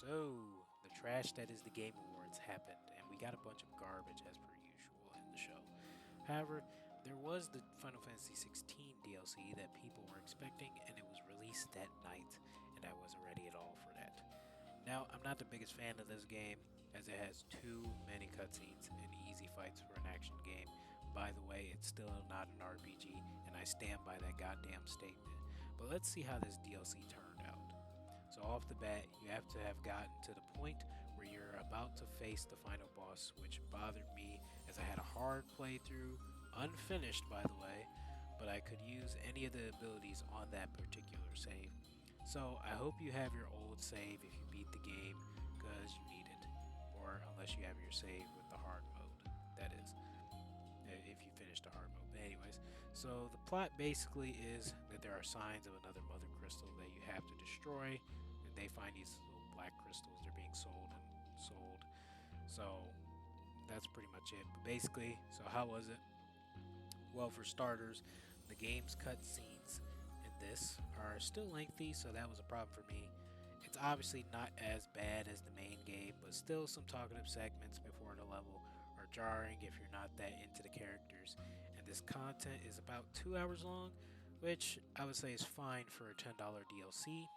So, the trash that is the Game Awards happened, and we got a bunch of garbage as per usual in the show. However, there was the Final Fantasy 16 DLC that people were expecting, and it was released that night, and I wasn't ready at all for that. Now, I'm not the biggest fan of this game, as it has too many cutscenes and easy fights for an action game. By the way, it's still not an RPG, and I stand by that goddamn statement. But let's see how this DLC turned out. So off the bat, you have to have gotten to the point where you're about to face the final boss, which bothered me as I had a hard playthrough, unfinished by the way, but I could use any of the abilities on that particular save. So I hope you have your old save if you beat the game, because you need it. Or unless you have your save with the hard mode, that is. If you finish the hard mode. But anyways, so the plot basically is that there are signs of another mother crystal that you have to destroy, and they find these little black crystals. They're being sold and sold. So that's pretty much it. But basically, so how was it? Well, for starters, the game's cutscenes in this are still lengthy, so that was a problem for me. It's obviously not as bad as the main game, but still some talkative segments before the level are jarring if you're not that into the characters. And this content is about 2 hours long, which I would say is fine for a $10 DLC.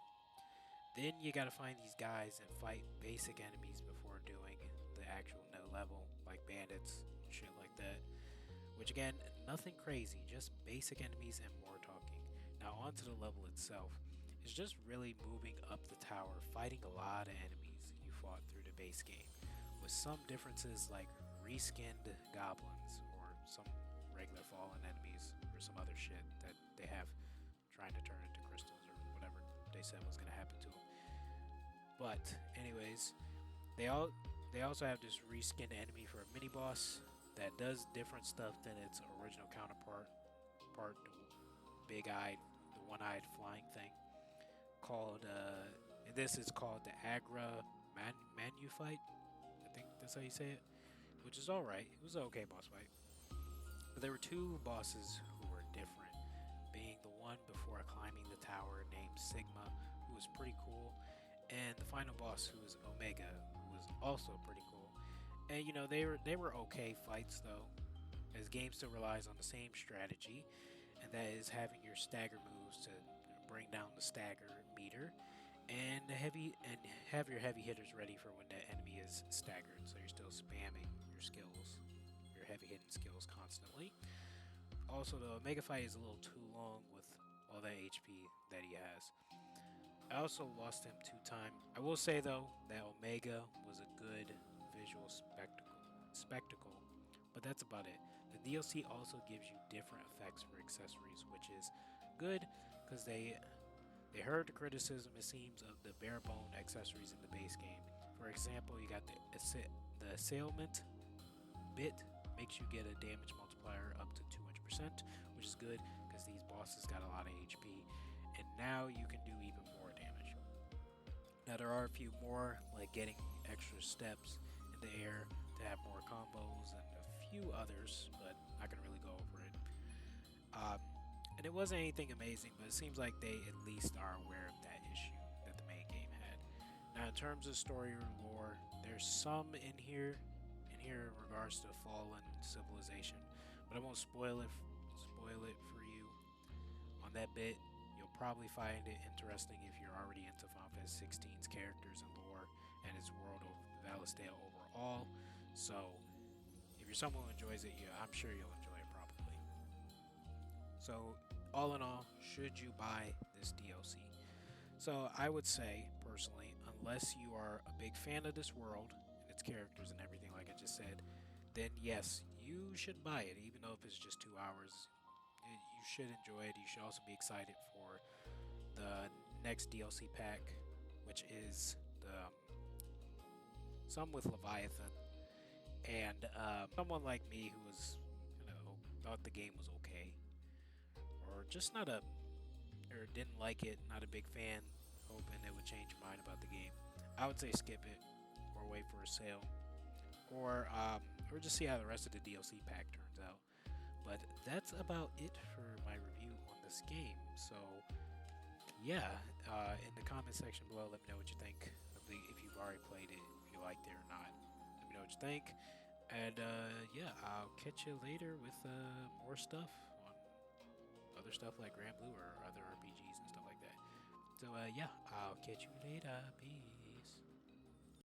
Then you gotta find these guys and fight basic enemies before doing the actual no level, like bandits, shit like that. Which again, nothing crazy, just basic enemies and more talking. Now onto the level itself. It's just really moving up the tower, fighting a lot of enemies you fought through the base game, with some differences like reskinned goblins or some regular fallen enemies or some other shit that they have trying to turn into crystals or whatever they said was going to happen to them. But anyways, they also have this reskinned enemy for a mini boss that does different stuff than its original counterpart, the big-eyed, the one-eyed flying thing called and this is called the Manu fight. I think that's how you say it, which is alright. It was an okay boss fight. But there were two bosses who were different, being the one before climbing the tower named Sigma, who was pretty cool, and the final boss who was Omega, who was also pretty cool. And you know, they were okay fights though, as game still relies on the same strategy, and that is having your stagger moves to bring down the stagger meter, and have your heavy hitters ready for when that enemy is staggered. So you're still spamming your skills, your heavy hitting skills constantly. Also, the Omega fight is a little too long with all that HP that he has. I also lost him 2 times. I will say though that Omega was a good visual spectacle, but that's about it. The DLC also gives you different effects for accessories, which is good because they heard the criticism, it seems, of the bare bone accessories in the base game. For example, you got the assailment bit, makes you get a damage multiplier up to 200%, which is good because these bosses got a lot of HP, and now you can do even more damage. Now there are a few more, like getting extra steps in the air to have more combos and a few others, but I can really go over it. And it wasn't anything amazing, but it seems like they at least are aware of that issue that the main game had. Now, in terms of story or lore, there's some in regards to fallen civilization, but I won't spoil it for you on that bit. You'll probably find it interesting if you're already into Final Fantasy 16's characters and lore and its world of Valisdale overall. So, if you're someone who enjoys it, yeah, I'm sure you'll enjoy it probably. So, all in all, should you buy this DLC? So, I would say, personally, unless you are a big fan of this world and its characters and everything, like I just said, then yes, you should buy it, even though if it's just 2 hours. You should enjoy it. You should also be excited for the next DLC pack, which is the some with Leviathan, and someone like me who was, thought the game was okay, or just not a, or didn't like it, not a big fan, hoping it would change your mind about the game. I would say skip it, or wait for a sale, or just see how the rest of the DLC pack turns out. But that's about it for my review on this game. So yeah, in the comment section below, let me know what you think. If you've already liked it or not. Let me know what you think. And yeah, I'll catch you later with more stuff on other stuff like Grand Blue or other RPGs and stuff like that. So yeah, I'll catch you later. Peace.